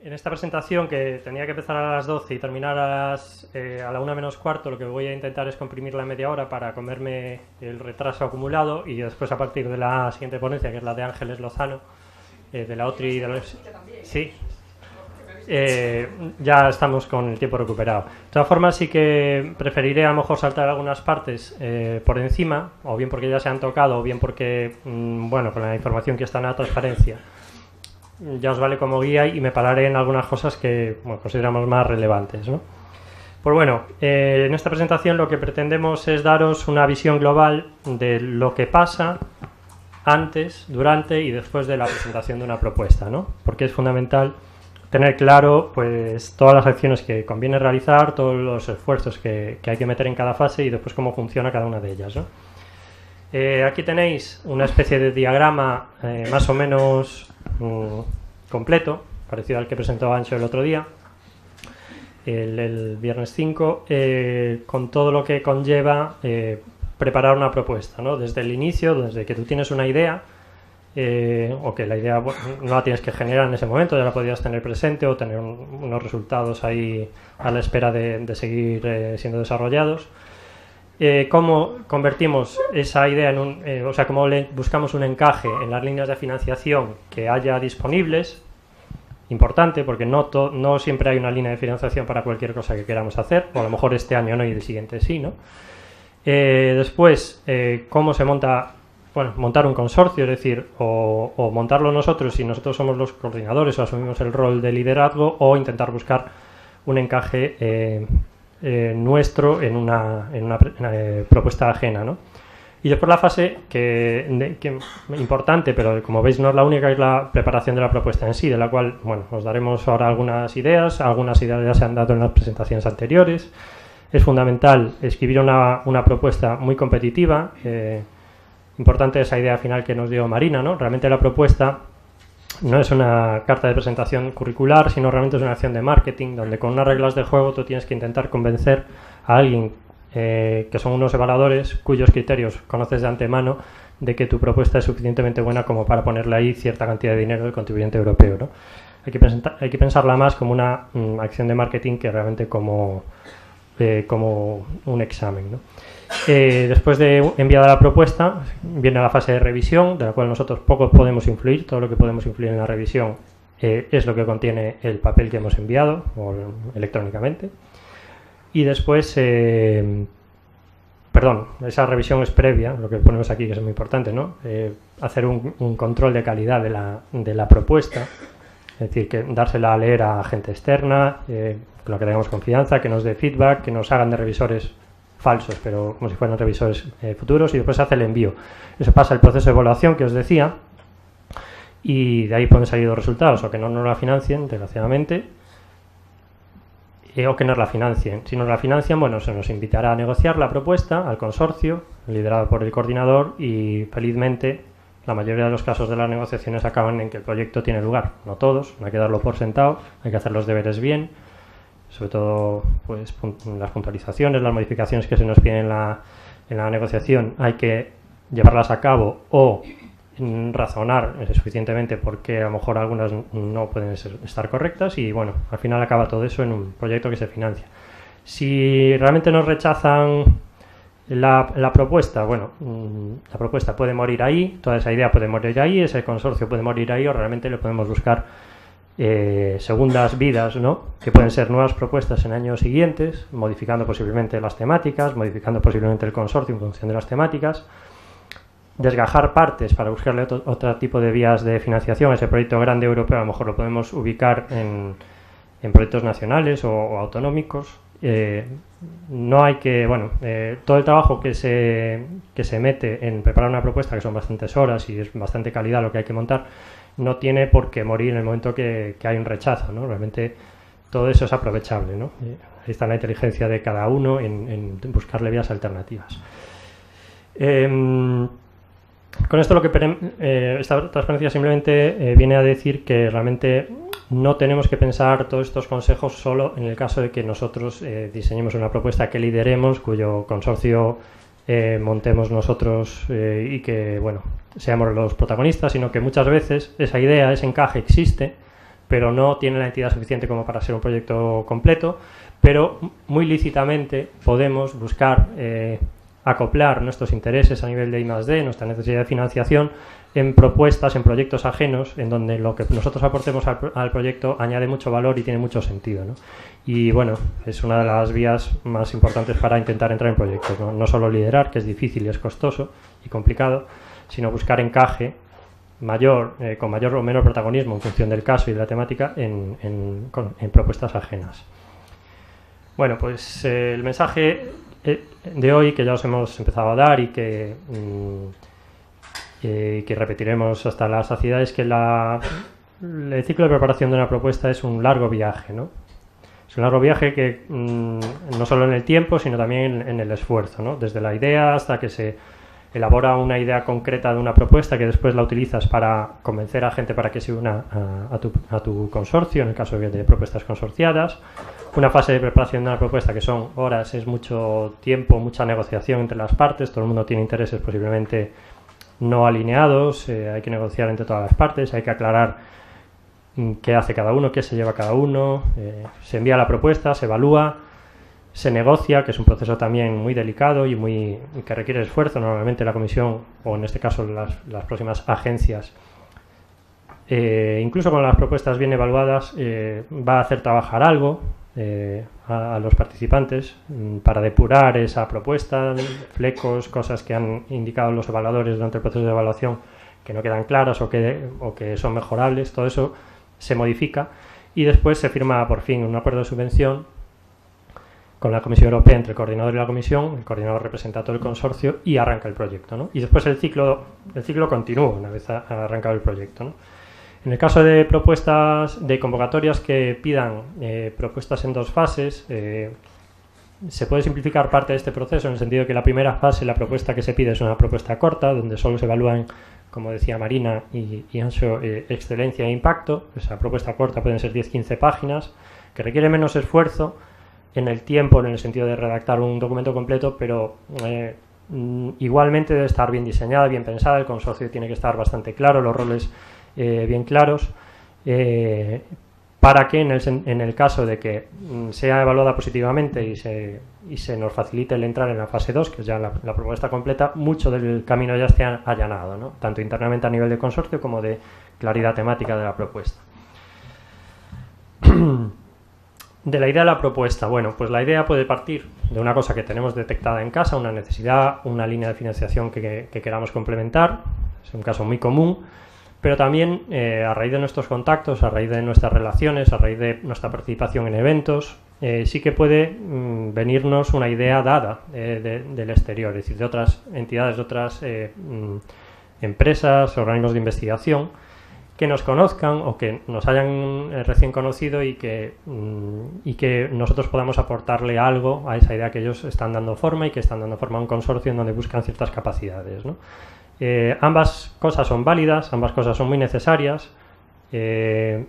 En esta presentación, que tenía que empezar a las 12 y terminar a la 1 menos cuarto, lo que voy a intentar es comprimirla en media hora para comerme el retraso acumulado, y después, a partir de la siguiente ponencia, que es la de Ángeles Lozano, de la OTRI y de la... Sí. Ya estamos con el tiempo recuperado. De todas formas, sí que preferiré a lo mejor saltar algunas partes por encima, o bien porque ya se han tocado, o bien porque, bueno, con la información que está en la transparencia, ya os vale como guía, y me pararé en algunas cosas que, bueno, consideramos más relevantes, ¿no? Pues bueno, en esta presentación lo que pretendemos es daros una visión global de lo que pasa antes, durante y después de la presentación de una propuesta, ¿no? Porque es fundamental tener claro, pues, todas las acciones que conviene realizar, todos los esfuerzos que hay que meter en cada fase, y después cómo funciona cada una de ellas, ¿no? Aquí tenéis una especie de diagrama más o menos completo, parecido al que presentó Ancho el otro día, el viernes 5, con todo lo que conlleva preparar una propuesta, ¿no? Desde el inicio, desde que tú tienes una idea, o que la idea, bueno, no la tienes que generar en ese momento, ya la podrías tener presente o tener unos resultados ahí a la espera de seguir siendo desarrollados. Cómo convertimos esa idea en o sea, cómo buscamos un encaje en las líneas de financiación que haya disponibles. Importante, porque no siempre hay una línea de financiación para cualquier cosa que queramos hacer, o a lo mejor este año no y el siguiente sí, ¿no? Después, cómo se monta, bueno, montar un consorcio, es decir, o montarlo nosotros si nosotros somos los coordinadores o asumimos el rol de liderazgo, o intentar buscar un encaje nuestro en una propuesta ajena, ¿no? Y después la fase que importante, pero como veis no es la única, es la preparación de la propuesta en sí, de la cual, bueno, os daremos ahora algunas ideas ya se han dado en las presentaciones anteriores. Es fundamental escribir una propuesta muy competitiva. Importante esa idea final que nos dio Marina, ¿no? Realmente la propuesta no es una carta de presentación curricular, sino realmente es una acción de marketing, donde con unas reglas de juego tú tienes que intentar convencer a alguien que son unos evaluadores cuyos criterios conoces de antemano, de que tu propuesta es suficientemente buena como para ponerle ahí cierta cantidad de dinero del contribuyente europeo, ¿no? Hay que pensarla más como una acción de marketing que realmente como un examen, ¿no? Después de enviada la propuesta, viene la fase de revisión, de la cual nosotros poco podemos influir. Todo lo que podemos influir en la revisión es lo que contiene el papel que hemos enviado, o electrónicamente. Y después, esa revisión es previa, lo que ponemos aquí, que es muy importante, ¿no? Hacer un control de calidad de la propuesta, es decir, que dársela a leer a gente externa, con la que tengamos confianza, que nos dé feedback, que nos hagan de revisores falsos, pero como si fueran revisores futuros, y después se hace el envío. Eso pasa el proceso de evaluación que os decía, y de ahí pueden salir los resultados, o que no nos la financien, desgraciadamente, o que nos la financien. Si nos la financian, bueno, se nos invitará a negociar la propuesta al consorcio, liderado por el coordinador, y felizmente la mayoría de los casos de las negociaciones acaban en que el proyecto tiene lugar. No todos, no hay que darlo por sentado, hay que hacer los deberes bien, sobre todo, pues, las puntualizaciones, las modificaciones que se nos piden en la negociación, hay que llevarlas a cabo o razonar suficientemente porque a lo mejor algunas no pueden estar correctas, y bueno, al final acaba todo eso en un proyecto que se financia. Si realmente nos rechazan la propuesta, bueno, la propuesta puede morir ahí, toda esa idea puede morir ahí, ese consorcio puede morir ahí, o realmente le podemos buscar segundas vidas, ¿no? Que pueden ser nuevas propuestas en años siguientes, modificando posiblemente las temáticas, modificando posiblemente el consorcio en función de las temáticas, desgajar partes para buscarle otro tipo de vías de financiación. Ese proyecto grande europeo a lo mejor lo podemos ubicar en proyectos nacionales o autonómicos. No hay que, bueno, todo el trabajo que se mete en preparar una propuesta, que son bastantes horas y es bastante calidad lo que hay que montar, no tiene por qué morir en el momento que hay un rechazo, ¿no? Realmente todo eso es aprovechable, ¿no? Ahí está la inteligencia de cada uno en buscarle vías alternativas. Con esto lo que esta transparencia simplemente viene a decir que realmente no tenemos que pensar todos estos consejos solo en el caso de que nosotros diseñemos una propuesta que lideremos, cuyo consorcio montemos nosotros y que, bueno, seamos los protagonistas, sino que muchas veces esa idea, ese encaje existe, pero no tiene la entidad suficiente como para ser un proyecto completo, pero muy lícitamente podemos buscar acoplar nuestros intereses a nivel de I+D, nuestra necesidad de financiación, en propuestas, en proyectos ajenos, en donde lo que nosotros aportemos al proyecto añade mucho valor y tiene mucho sentido, ¿no? Y bueno, es una de las vías más importantes para intentar entrar en proyectos, ¿no? No solo liderar, que es difícil y es costoso y complicado, sino buscar encaje mayor, con mayor o menor protagonismo en función del caso y de la temática en propuestas ajenas. Bueno, pues el mensaje de hoy, que ya os hemos empezado a dar y que repetiremos hasta la saciedad, es que el ciclo de preparación de una propuesta es un largo viaje, ¿no? Es un largo viaje que no solo en el tiempo, sino también en el esfuerzo, ¿no? Desde la idea hasta que se elabora una idea concreta de una propuesta que después la utilizas para convencer a gente para que se una a tu consorcio, en el caso de propuestas consorciadas. Una fase de preparación de una propuesta que son horas, es mucho tiempo, mucha negociación entre las partes, todo el mundo tiene intereses posiblemente no alineados, hay que negociar entre todas las partes, hay que aclarar qué hace cada uno, qué se lleva cada uno, se envía la propuesta, se evalúa, se negocia, que es un proceso también muy delicado y que requiere esfuerzo. Normalmente la comisión, o en este caso las próximas agencias, incluso con las propuestas bien evaluadas, va a hacer trabajar algo a los participantes para depurar esa propuesta, flecos, cosas que han indicado los evaluadores durante el proceso de evaluación que no quedan claras o que son mejorables. Todo eso se modifica y después se firma por fin un acuerdo de subvención con la Comisión Europea, entre el coordinador y la comisión. El coordinador representa a todo el consorcio y arranca el proyecto, ¿no? Y después el ciclo continúa una vez arrancado el proyecto, ¿no? En el caso de propuestas, de convocatorias que pidan propuestas en dos fases, se puede simplificar parte de este proceso en el sentido de que la primera fase, la propuesta que se pide es una propuesta corta, donde solo se evalúan, como decía Marina y Anxo, excelencia e impacto. Esa propuesta corta pueden ser 10-15 páginas, que requiere menos esfuerzo en el tiempo, en el sentido de redactar un documento completo, pero igualmente debe estar bien diseñada, bien pensada. El consorcio tiene que estar bastante claro, los roles bien claros, para que en el caso de que sea evaluada positivamente y se nos facilite el entrar en la fase 2, que es ya la propuesta completa, mucho del camino ya esté allanado, ¿no? Tanto internamente a nivel de consorcio como de claridad temática de la propuesta. De la idea de la propuesta, bueno, pues la idea puede partir de una cosa que tenemos detectada en casa, una necesidad, una línea de financiación que queramos complementar, es un caso muy común, pero también a raíz de nuestros contactos, a raíz de nuestras relaciones, a raíz de nuestra participación en eventos, sí que puede venirnos una idea dada del exterior, es decir, de otras entidades, de otras empresas, organismos de investigación, que nos conozcan o que nos hayan recién conocido y que nosotros podamos aportarle algo a esa idea que ellos están dando forma y que están dando forma a un consorcio en donde buscan ciertas capacidades, ¿no? Ambas cosas son válidas, ambas cosas son muy necesarias. En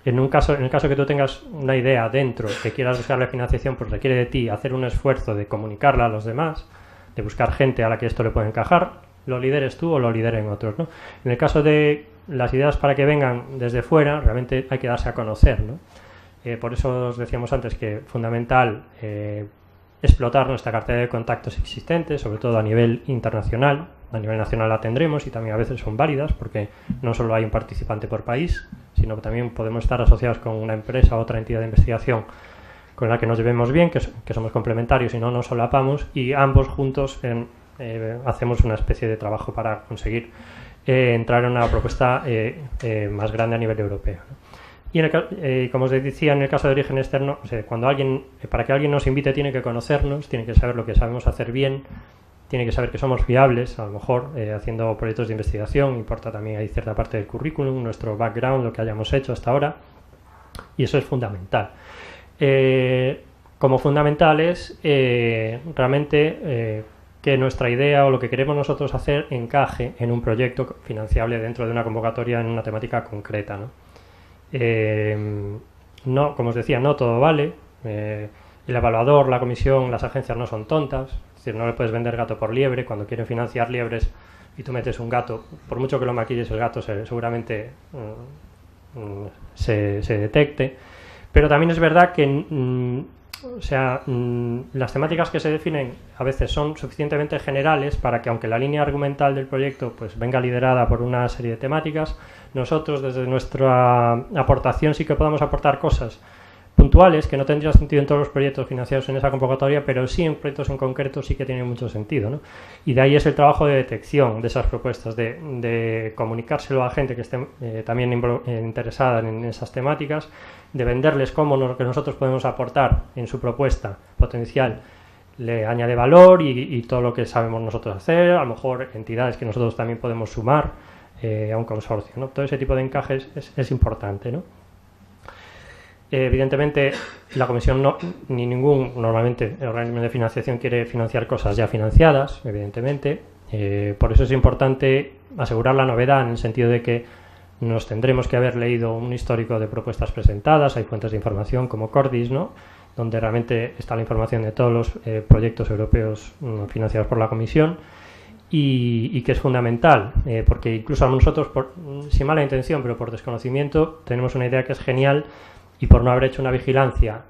el caso que tú tengas una idea dentro, que quieras buscarle financiación, pues requiere de ti hacer un esfuerzo de comunicarla a los demás, de buscar gente a la que esto le puede encajar, lo lideres tú o lo lideren otros, ¿no? En el caso de las ideas para que vengan desde fuera, realmente hay que darse a conocer, ¿no? Por eso os decíamos antes que es fundamental explotar nuestra cartera de contactos existentes, sobre todo a nivel internacional. A nivel nacional la tendremos y también a veces son válidas, porque no solo hay un participante por país, sino que también podemos estar asociados con una empresa o otra entidad de investigación con la que nos llevemos bien, que somos complementarios y no nos solapamos, y ambos juntos hacemos una especie de trabajo para conseguir entrar en una propuesta más grande a nivel europeo, ¿no? Y como os decía, en el caso de origen externo, o sea, para que alguien nos invite tiene que conocernos, tiene que saber lo que sabemos hacer bien, tiene que saber que somos fiables, a lo mejor haciendo proyectos de investigación, importa también hay cierta parte del currículum, nuestro background, lo que hayamos hecho hasta ahora, y eso es fundamental. Como fundamental es realmente que nuestra idea o lo que queremos nosotros hacer encaje en un proyecto financiable dentro de una convocatoria en una temática concreta, ¿no? No, como os decía, no todo vale. El evaluador, la comisión, las agencias no son tontas, es decir, no le puedes vender gato por liebre. Cuando quieren financiar liebres y tú metes un gato, por mucho que lo maquilles, el gato seguramente se detecte. Pero también es verdad que las temáticas que se definen a veces son suficientemente generales para que, aunque la línea argumental del proyecto pues venga liderada por una serie de temáticas, nosotros desde nuestra aportación sí que podamos aportar cosas puntuales que no tendría sentido en todos los proyectos financiados en esa convocatoria, pero sí en proyectos en concreto sí que tienen mucho sentido, ¿no? Y de ahí es el trabajo de detección de esas propuestas, de comunicárselo a gente que esté también interesada en esas temáticas, de venderles cómo lo que nosotros podemos aportar en su propuesta potencial le añade valor y todo lo que sabemos nosotros hacer, a lo mejor entidades que nosotros también podemos sumar a un consorcio, ¿no? Todo ese tipo de encajes es importante, ¿no? Evidentemente, la Comisión ni ningún, normalmente, organismo de financiación quiere financiar cosas ya financiadas, evidentemente. Por eso es importante asegurar la novedad en el sentido de que nos tendremos que haber leído un histórico de propuestas presentadas, hay fuentes de información como Cordis, ¿no?, donde realmente está la información de todos los proyectos europeos financiados por la Comisión y que es fundamental, porque incluso nosotros, sin mala intención, pero por desconocimiento, tenemos una idea que es genial. Y por no haber hecho una vigilancia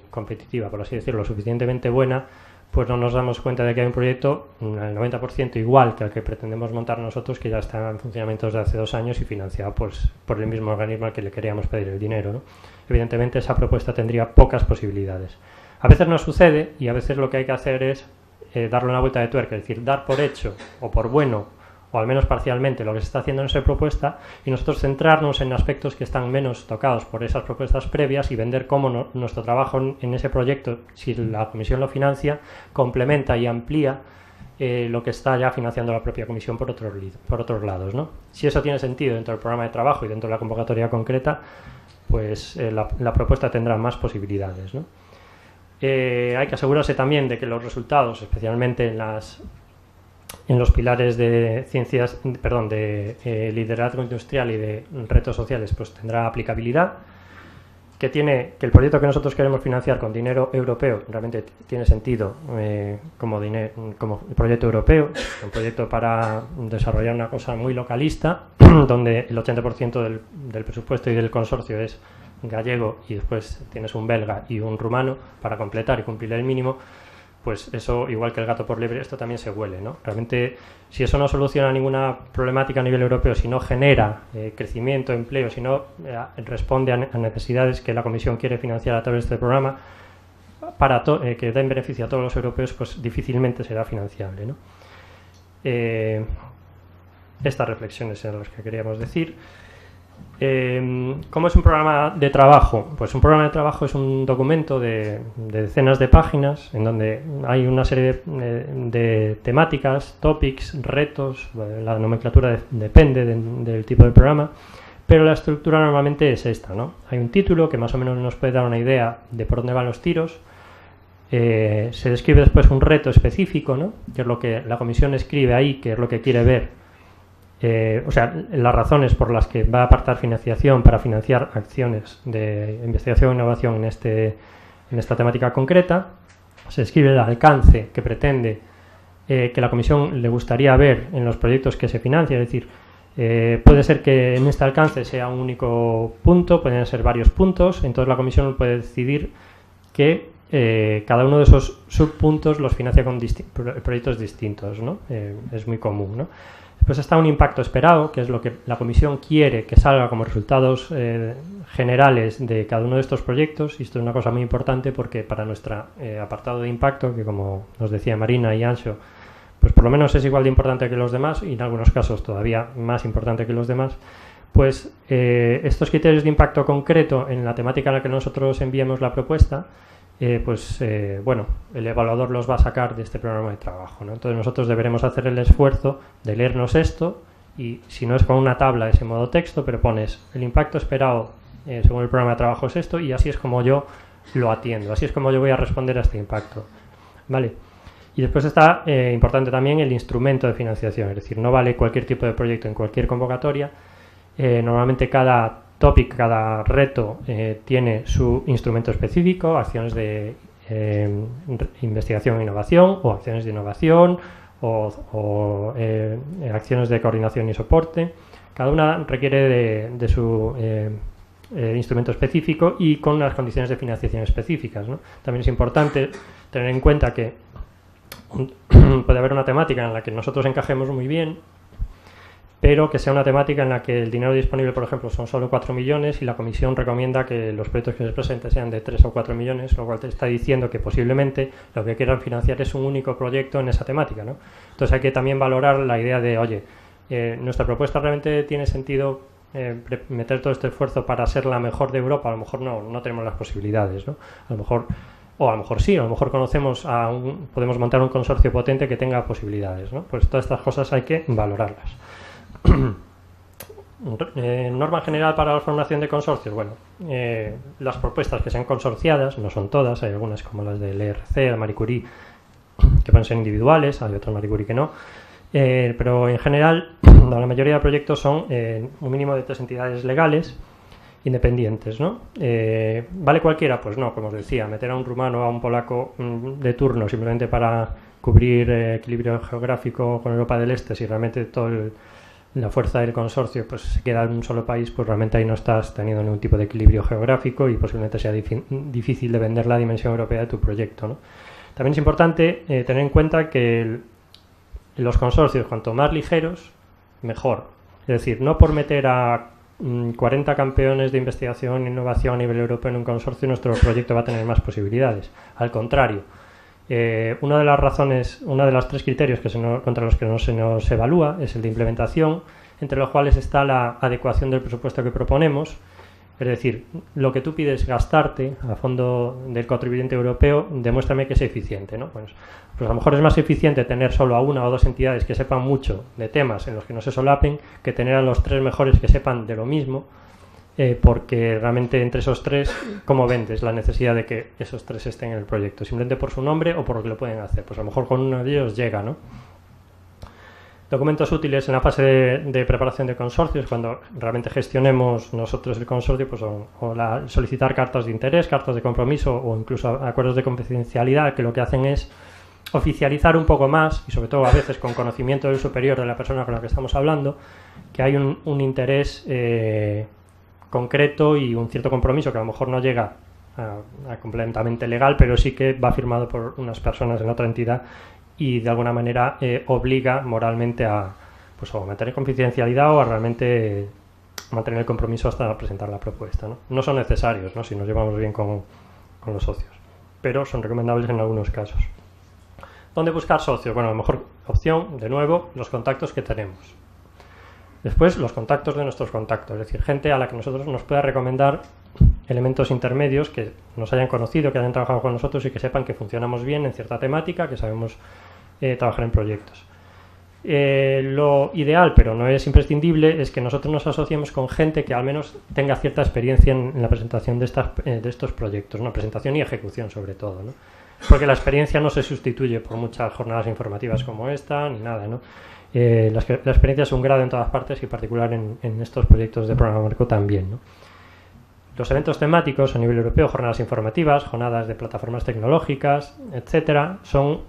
competitiva, por así decirlo, suficientemente buena, pues no nos damos cuenta de que hay un proyecto al 90% igual que el que pretendemos montar nosotros, que ya está en funcionamiento desde hace 2 años y financiado pues, por el mismo organismo al que le queríamos pedir el dinero, ¿no? Evidentemente esa propuesta tendría pocas posibilidades. A veces no sucede y a veces lo que hay que hacer es darle una vuelta de tuerca, es decir, dar por hecho o por bueno o al menos parcialmente lo que se está haciendo en esa propuesta y nosotros centrarnos en aspectos que están menos tocados por esas propuestas previas y vender cómo nuestro trabajo en ese proyecto, si la Comisión lo financia, complementa y amplía lo que está ya financiando la propia Comisión por otros lados, ¿no? Si eso tiene sentido dentro del programa de trabajo y dentro de la convocatoria concreta, pues la propuesta tendrá más posibilidades, ¿no? Hay que asegurarse también de que los resultados, especialmente en los pilares de ciencias, perdón, de liderazgo industrial y de retos sociales, pues tendrá aplicabilidad, que el proyecto que nosotros queremos financiar con dinero europeo realmente tiene sentido como proyecto europeo, un proyecto para desarrollar una cosa muy localista, donde el 80% del presupuesto y del consorcio es gallego y después tienes un belga y un rumano para completar y cumplir el mínimo. Pues eso, igual que el gato por liebre, esto también se huele, ¿no? Realmente, si eso no soluciona ninguna problemática a nivel europeo, si no genera crecimiento, empleo, si no responde a necesidades que la Comisión quiere financiar a través de este programa, que den beneficio a todos los europeos, pues difícilmente será financiable, ¿no? Estas reflexiones eran las que queríamos decir. ¿Cómo es un programa de trabajo? Pues un programa de trabajo es un documento de decenas de páginas en donde hay una serie de temáticas, topics, retos. La nomenclatura depende del tipo de programa, pero la estructura normalmente es esta, ¿no? Hay un título que más o menos nos puede dar una idea de por dónde van los tiros. Se describe después un reto específico, ¿no?, que es lo que la Comisión escribe ahí, que es lo que quiere ver. Las razones por las que va a apartar financiación para financiar acciones de investigación e innovación en esta temática concreta. Se escribe el alcance que pretende que la Comisión le gustaría ver en los proyectos que se financian, es decir, puede ser que en este alcance sea un único punto, pueden ser varios puntos, entonces la Comisión puede decidir que cada uno de esos subpuntos los financia con proyectos distintos, ¿no? Es muy común, ¿no? Pues está un impacto esperado, que es lo que la Comisión quiere que salga como resultados generales de cada uno de estos proyectos, y esto es una cosa muy importante porque para nuestro apartado de impacto, que como nos decía Marina y Anxo, pues por lo menos es igual de importante que los demás y en algunos casos todavía más importante que los demás, pues estos criterios de impacto concreto en la temática en la que nosotros enviemos la propuesta, bueno, el evaluador los va a sacar de este programa de trabajo, ¿no? Entonces nosotros deberemos hacer el esfuerzo de leernos esto y si no es con una tabla es en modo texto, pero pones el impacto esperado según el programa de trabajo es esto y así es como yo lo atiendo, así es como yo voy a responder a este impacto, ¿vale? Y después está importante también el instrumento de financiación, es decir, no vale cualquier tipo de proyecto en cualquier convocatoria, normalmente cada topic, cada reto tiene su instrumento específico, acciones de investigación e innovación o acciones de innovación o acciones de coordinación y soporte. Cada una requiere de su instrumento específico y con unas condiciones de financiación específicas, ¿no? También es importante tener en cuenta que puede haber una temática en la que nosotros encajemos muy bien, pero que sea una temática en la que el dinero disponible, por ejemplo, son solo 4 millones y la comisión recomienda que los proyectos que se presenten sean de 3 o 4 millones, lo cual te está diciendo que posiblemente lo que quieran financiar es un único proyecto en esa temática, ¿no? Entonces hay que también valorar la idea de, oye, nuestra propuesta realmente tiene sentido meter todo este esfuerzo para ser la mejor de Europa. A lo mejor no tenemos las posibilidades, ¿no? A lo mejor sí, a lo mejor podemos montar un consorcio potente que tenga posibilidades, ¿no? Pues todas estas cosas hay que valorarlas. Norma general para la formación de consorcios. Bueno, las propuestas que sean consorciadas, no son todas, hay algunas como las del ERC, la Marie Curie, que pueden ser individuales, hay otras Marie Curie que no, pero en general la mayoría de proyectos son un mínimo de 3 entidades legales independientes, ¿no? ¿Vale cualquiera? Pues no, como os decía, meter a un rumano o a un polaco de turno simplemente para cubrir equilibrio geográfico con Europa del Este, si realmente la fuerza del consorcio pues se queda en un solo país, pues realmente ahí no estás teniendo ningún tipo de equilibrio geográfico y posiblemente sea difícil de vender la dimensión europea de tu proyecto, ¿no? También es importante tener en cuenta que los consorcios, cuanto más ligeros, mejor. Es decir, no por meter a 40 campeones de investigación e innovación a nivel europeo en un consorcio, nuestro proyecto va a tener más posibilidades. Al contrario, una de las 3 criterios contra los que no se nos evalúa es el de implementación, entre los cuales está la adecuación del presupuesto que proponemos. Es decir, lo que tú pides gastarte a fondo del contribuyente europeo, demuéstrame que es eficiente, ¿no? Pues a lo mejor es más eficiente tener solo a 1 o 2 entidades que sepan mucho de temas en los que no se solapen que tener a los 3 mejores que sepan de lo mismo, porque realmente entre esos 3, ¿cómo vendes la necesidad de que esos 3 estén en el proyecto? ¿Simplemente por su nombre o por lo que lo pueden hacer? Pues a lo mejor con uno de ellos llega, ¿no? Documentos útiles en la fase de preparación de consorcios, cuando realmente gestionemos nosotros el consorcio, pues solicitar cartas de interés, cartas de compromiso o incluso acuerdos de confidencialidad, que lo que hacen es oficializar un poco más, y sobre todo a veces con conocimiento del superior de la persona con la que estamos hablando, que hay un interés concreto y un cierto compromiso que a lo mejor no llega a completamente legal, pero sí que va firmado por unas personas en otra entidad y de alguna manera obliga moralmente a mantener confidencialidad o a realmente mantener el compromiso hasta presentar la propuesta, ¿no? No son necesarios, ¿no?, si nos llevamos bien con los socios, pero son recomendables en algunos casos. ¿Dónde buscar socios? Bueno, la mejor opción, de nuevo, los contactos que tenemos. Después, los contactos de nuestros contactos, es decir, gente a la que nosotros nos pueda recomendar elementos intermedios que nos hayan conocido, que hayan trabajado con nosotros y que sepan que funcionamos bien en cierta temática, que sabemos trabajar en proyectos. Lo ideal, pero no es imprescindible, es que nosotros nos asociemos con gente que al menos tenga cierta experiencia en la presentación de estos proyectos, ¿no? Presentación y ejecución sobre todo, ¿no? Porque la experiencia no se sustituye por muchas jornadas informativas como esta, ni nada, ¿no? La experiencia es un grado en todas partes y en particular en estos proyectos de programa marco también, ¿no? Los eventos temáticos a nivel europeo, jornadas informativas, jornadas de plataformas tecnológicas, etcétera, son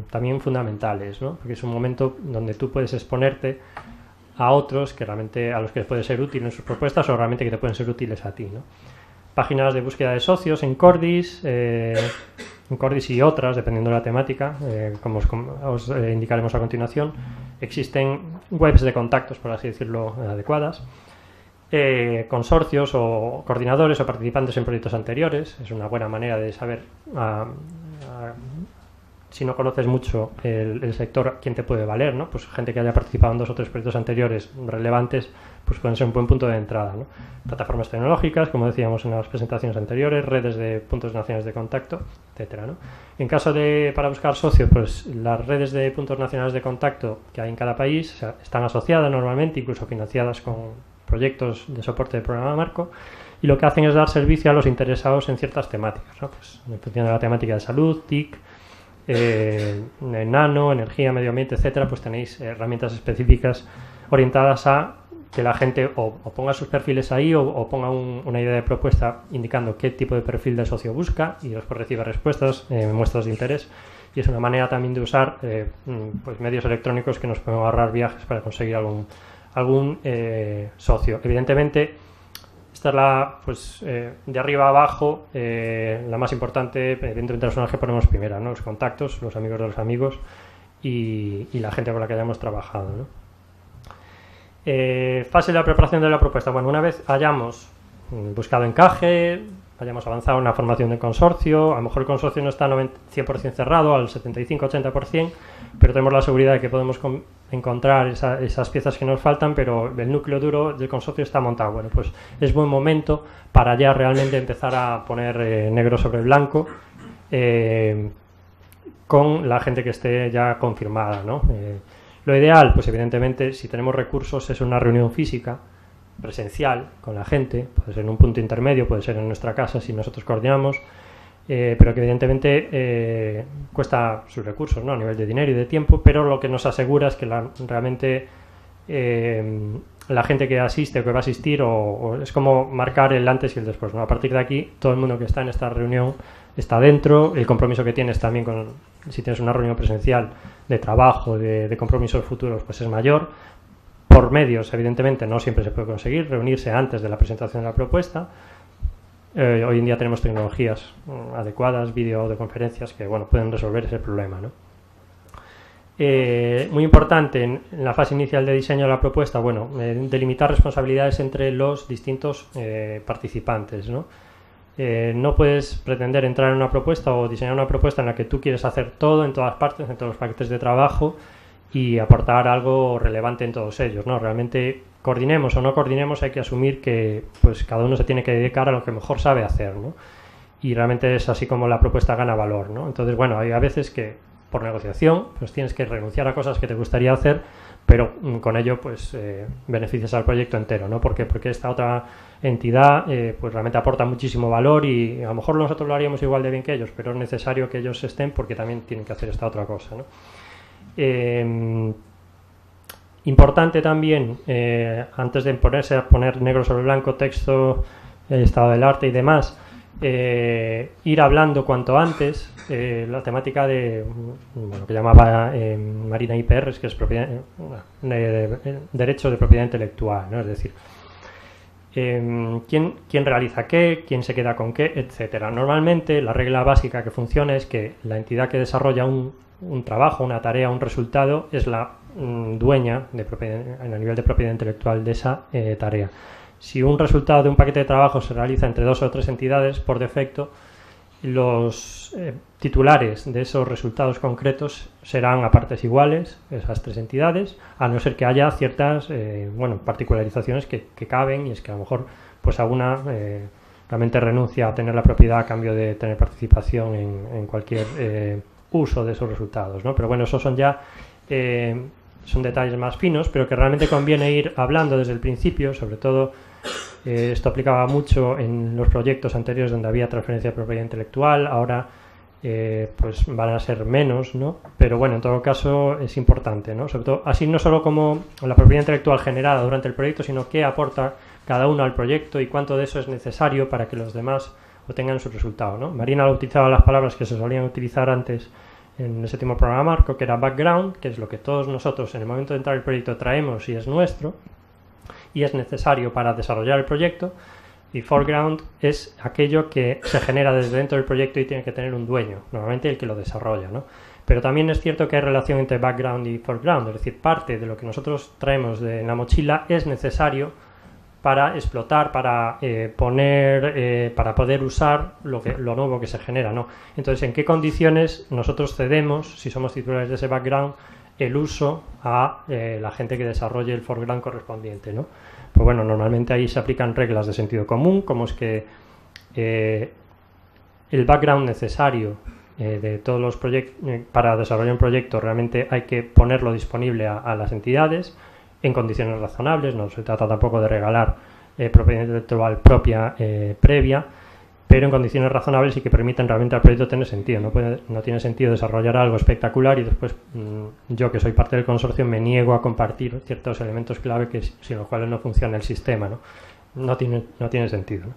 también fundamentales, ¿no? Porque es un momento donde tú puedes exponerte a otros que realmente a los que les puede ser útil en sus propuestas o realmente que te pueden ser útiles a ti, ¿no? Páginas de búsqueda de socios en Cordis y otras, dependiendo de la temática, como os indicaremos a continuación. Existen webs de contactos, por así decirlo, adecuadas. Consorcios o coordinadores o participantes en proyectos anteriores. Es una buena manera de saber, si no conoces mucho el sector, quién te puede valer, ¿no? Pues gente que haya participado en 2 o 3 proyectos anteriores relevantes, pues pueden ser un buen punto de entrada, ¿no? Plataformas tecnológicas, como decíamos en las presentaciones anteriores, redes de puntos nacionales de contacto, etcétera, ¿no? En caso para buscar socios, pues las redes de puntos nacionales de contacto que hay en cada país están asociadas normalmente, incluso financiadas con proyectos de soporte de programa marco, y lo que hacen es dar servicio a los interesados en ciertas temáticas, ¿no? Pues en función de la temática de salud, TIC, nano, energía, medio ambiente, etcétera, pues tenéis herramientas específicas orientadas a que la gente o ponga sus perfiles ahí o ponga una idea de propuesta indicando qué tipo de perfil de socio busca y después recibe respuestas, muestras de interés, y es una manera también de usar pues medios electrónicos que nos pueden ahorrar viajes para conseguir algún socio. Evidentemente, esta es la, pues, de arriba a abajo, la más importante, evidentemente las personas que ponemos primera, ¿no? Los contactos, los amigos de los amigos y la gente con la que hayamos trabajado, ¿no? Fase de la preparación de la propuesta. Bueno, una vez hayamos buscado encaje, hayamos avanzado en la formación del consorcio, a lo mejor el consorcio no está 100% cerrado, al 75-80%, pero tenemos la seguridad de que podemos encontrar esas piezas que nos faltan, pero el núcleo duro del consorcio está montado. Bueno, pues es buen momento para ya realmente empezar a poner negro sobre blanco con la gente que esté ya confirmada, ¿no? Lo ideal, pues evidentemente, si tenemos recursos, es una reunión física, presencial, con la gente, puede ser en un punto intermedio, puede ser en nuestra casa si nosotros coordinamos, pero que evidentemente cuesta sus recursos, ¿no? A nivel de dinero y de tiempo, pero lo que nos asegura es que realmente la gente que asiste o que va a asistir o es como marcar el antes y el después, ¿no? A partir de aquí, todo el mundo que está en esta reunión está dentro, el compromiso que tienes también si tienes una reunión presencial de trabajo, de compromisos futuros, pues es mayor. Por medios, evidentemente, no siempre se puede conseguir reunirse antes de la presentación de la propuesta. Hoy en día tenemos tecnologías adecuadas, videoconferencias que, bueno, pueden resolver ese problema, ¿no? Muy importante en la fase inicial de diseño de la propuesta, bueno, delimitar responsabilidades entre los distintos participantes, ¿no? No puedes pretender entrar en una propuesta o diseñar una propuesta en la que tú quieres hacer todo en todas partes, en todos los paquetes de trabajo y aportar algo relevante en todos ellos, ¿no? Realmente, coordinemos o no coordinemos, hay que asumir que pues cada uno se tiene que dedicar a lo que mejor sabe hacer, ¿no? Y realmente es así como la propuesta gana valor, ¿no? Entonces, bueno, hay a veces que por negociación pues tienes que renunciar a cosas que te gustaría hacer, pero con ello pues beneficias al proyecto entero, ¿no? Porque esta otra entidad pues realmente aporta muchísimo valor y a lo mejor nosotros lo haríamos igual de bien que ellos, pero es necesario que ellos estén porque también tienen que hacer esta otra cosa, ¿no? Importante también, antes de ponerse a poner negro sobre blanco, texto, estado del arte y demás, ir hablando cuanto antes la temática de bueno, que llamaba Marina IPR, que es derechos de propiedad intelectual, ¿no? Es decir, quién realiza qué, quién se queda con qué, etcétera. Normalmente la regla básica que funciona es que la entidad que desarrolla un trabajo, una tarea, un resultado es la dueña de propiedad, a nivel de propiedad intelectual de esa tarea. Si un resultado de un paquete de trabajo se realiza entre 2 o 3 entidades, por defecto, los titulares de esos resultados concretos serán a partes iguales, esas 3 entidades, a no ser que haya ciertas bueno, particularizaciones que caben, y es que a lo mejor pues alguna realmente renuncia a tener la propiedad a cambio de tener participación en cualquier uso de esos resultados, ¿no? Pero bueno, esos son ya son detalles más finos, pero que realmente conviene ir hablando desde el principio, sobre todo esto aplicaba mucho en los proyectos anteriores donde había transferencia de propiedad intelectual, ahora pues van a ser menos, ¿no? Pero bueno, en todo caso es importante, ¿no? Sobre todo, así no solo como la propiedad intelectual generada durante el proyecto, sino qué aporta cada uno al proyecto y cuánto de eso es necesario para que los demás obtengan su resultado, ¿no? Marina utilizaba las palabras que se solían utilizar antes en el 7º programa marco, que era background, que es lo que todos nosotros en el momento de entrar al proyecto traemos y es nuestro y es necesario para desarrollar el proyecto, y foreground es aquello que se genera desde dentro del proyecto y tiene que tener un dueño, normalmente el que lo desarrolla, ¿no? Pero también es cierto que hay relación entre background y foreground, es decir, parte de lo que nosotros traemos en la mochila es necesario para explotar, para para poder usar lo nuevo que se genera, ¿no? Entonces, ¿en qué condiciones nosotros cedemos, si somos titulares de ese background, el uso a la gente que desarrolle el foreground correspondiente, ¿no? Pues bueno, normalmente ahí se aplican reglas de sentido común, como es que el background necesario de todos los proyectos para desarrollar un proyecto realmente hay que ponerlo disponible a las entidades en condiciones razonables, no se trata tampoco de regalar propiedad intelectual propia previa, pero en condiciones razonables y que permitan realmente al proyecto tener sentido. No tiene sentido desarrollar algo espectacular y después yo, que soy parte del consorcio, me niego a compartir ciertos elementos clave sin los cuales no funciona el sistema, ¿no? No tiene sentido, ¿no?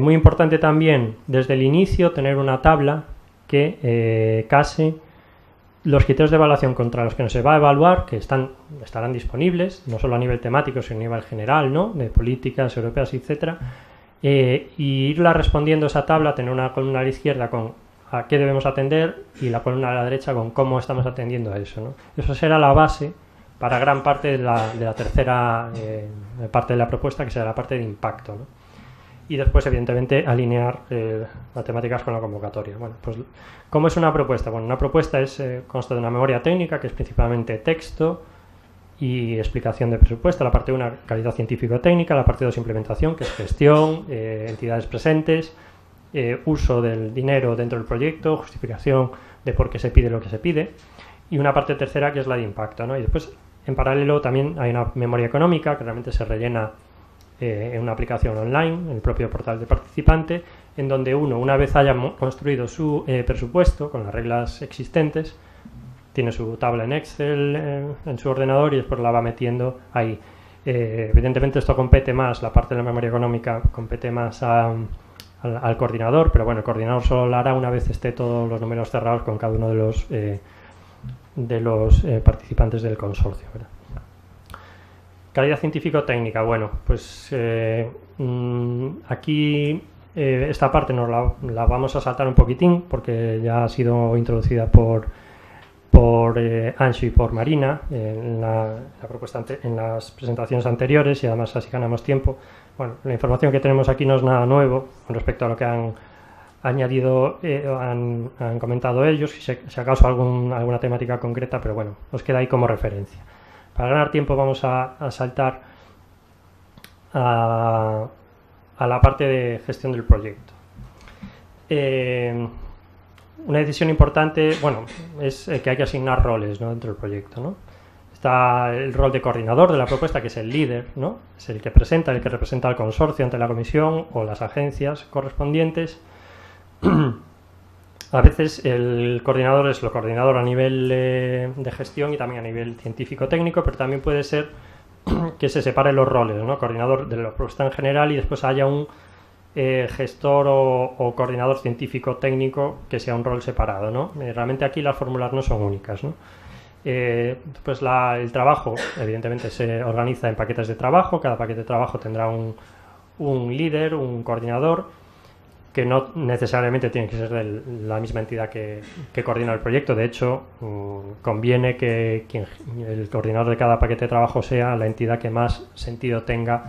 Muy importante también desde el inicio tener una tabla que case los criterios de evaluación contra los que nos se va a evaluar, que estarán disponibles, no solo a nivel temático, sino a nivel general, ¿no? De políticas europeas, etcétera, y irla respondiendo esa tabla, tener una columna a la izquierda con a qué debemos atender y la columna a la derecha con cómo estamos atendiendo a eso, ¿no? Eso será la base para gran parte de la tercera parte de la propuesta, que será la parte de impacto, ¿no? Y después, evidentemente, alinear las temáticas con la convocatoria. Bueno, pues, ¿cómo es una propuesta? Bueno, una propuesta consta de una memoria técnica, que es principalmente texto y explicación de presupuesto. La parte 1, calidad científico-técnica. La parte 2, implementación, que es gestión, entidades presentes, uso del dinero dentro del proyecto, justificación de por qué se pide lo que se pide. Y una parte tercera, que es la de impacto, ¿no? Y después, en paralelo, también hay una memoria económica, que realmente se rellena en una aplicación online, en el propio portal de participante, en donde una vez haya construido su presupuesto con las reglas existentes, tiene su tabla en Excel en su ordenador y después la va metiendo ahí. Evidentemente esto compete más, la parte de la memoria económica compete más al coordinador, pero bueno, el coordinador solo lo hará una vez esté todos los números cerrados con cada uno de los participantes del consorcio, ¿verdad? Calidad científico-técnica. Bueno, pues aquí esta parte nos la vamos a saltar un poquitín porque ya ha sido introducida por Anxo y por Marina en la propuesta en las presentaciones anteriores, y además así ganamos tiempo. Bueno, la información que tenemos aquí no es nada nuevo con respecto a lo que han añadido, han comentado ellos, si acaso alguna temática concreta, pero bueno, os queda ahí como referencia. Para ganar tiempo vamos a saltar a la parte de gestión del proyecto. Una decisión importante, bueno, es que hay que asignar roles, ¿no?, dentro del proyecto, ¿no? Está el rol de coordinador de la propuesta, que es el líder, ¿no? Es el que representa al consorcio ante la comisión o las agencias correspondientes. A veces el coordinador es lo coordinador a nivel de gestión y también a nivel científico-técnico, pero también puede ser que se separen los roles, ¿no? Coordinador de la propuesta en general y después haya un gestor o coordinador científico-técnico que sea un rol separado, ¿no? Realmente aquí las fórmulas no son únicas, ¿no? Pues el trabajo, evidentemente, se organiza en paquetes de trabajo. Cada paquete de trabajo tendrá un líder, un coordinador, que no necesariamente tiene que ser de la misma entidad que coordina el proyecto. De hecho, conviene que el coordinador de cada paquete de trabajo sea la entidad que más sentido tenga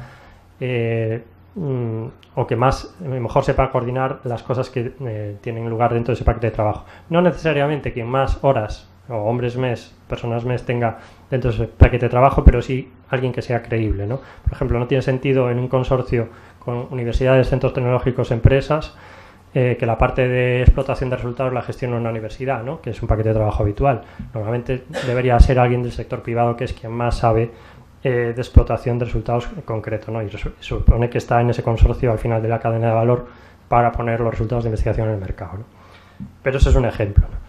o que mejor sepa coordinar las cosas que tienen lugar dentro de ese paquete de trabajo. No necesariamente quien más horas o hombres mes, personas mes tenga dentro de ese paquete de trabajo, pero sí alguien que sea creíble, ¿no? Por ejemplo, no tiene sentido en un consorcio con universidades, centros tecnológicos, empresas, que la parte de explotación de resultados la gestione una universidad, ¿no?, que es un paquete de trabajo habitual. Normalmente debería ser alguien del sector privado, que es quien más sabe de explotación de resultados concretos, ¿no? Y se supone que está en ese consorcio al final de la cadena de valor para poner los resultados de investigación en el mercado, ¿no? Pero eso es un ejemplo, ¿no?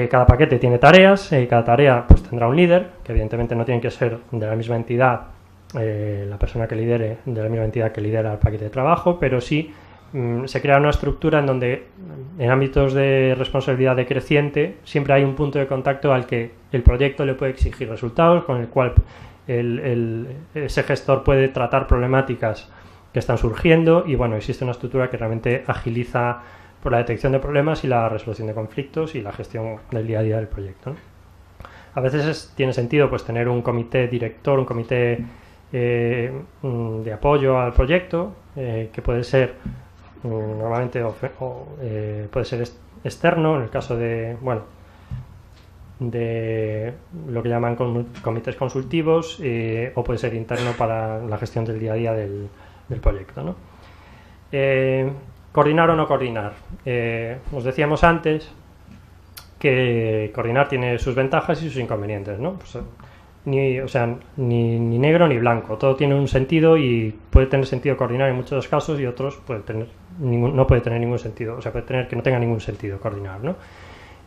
Cada paquete tiene tareas, cada tarea pues tendrá un líder, que evidentemente no tiene que ser de la misma entidad, la persona que lidere de la misma entidad que lidera el paquete de trabajo, pero sí se crea una estructura en donde en ámbitos de responsabilidad decreciente siempre hay un punto de contacto al que el proyecto le puede exigir resultados, con el cual ese gestor puede tratar problemáticas que están surgiendo, y bueno, existe una estructura que realmente agiliza por la detección de problemas y la resolución de conflictos y la gestión del día a día del proyecto, ¿no? A veces tiene sentido pues tener un comité director, un comité de apoyo al proyecto, que puede ser normalmente puede ser externo en el caso de, bueno, de lo que llaman comités consultivos, o puede ser interno para la gestión del día a día del proyecto, ¿no? Coordinar o no coordinar. Os decíamos antes que coordinar tiene sus ventajas y sus inconvenientes, ¿no? Pues, ni negro ni blanco, todo tiene un sentido y puede tener sentido coordinar en muchos casos, y otros no puede tener ningún sentido, o sea, puede tener que no tenga ningún sentido coordinar, ¿no?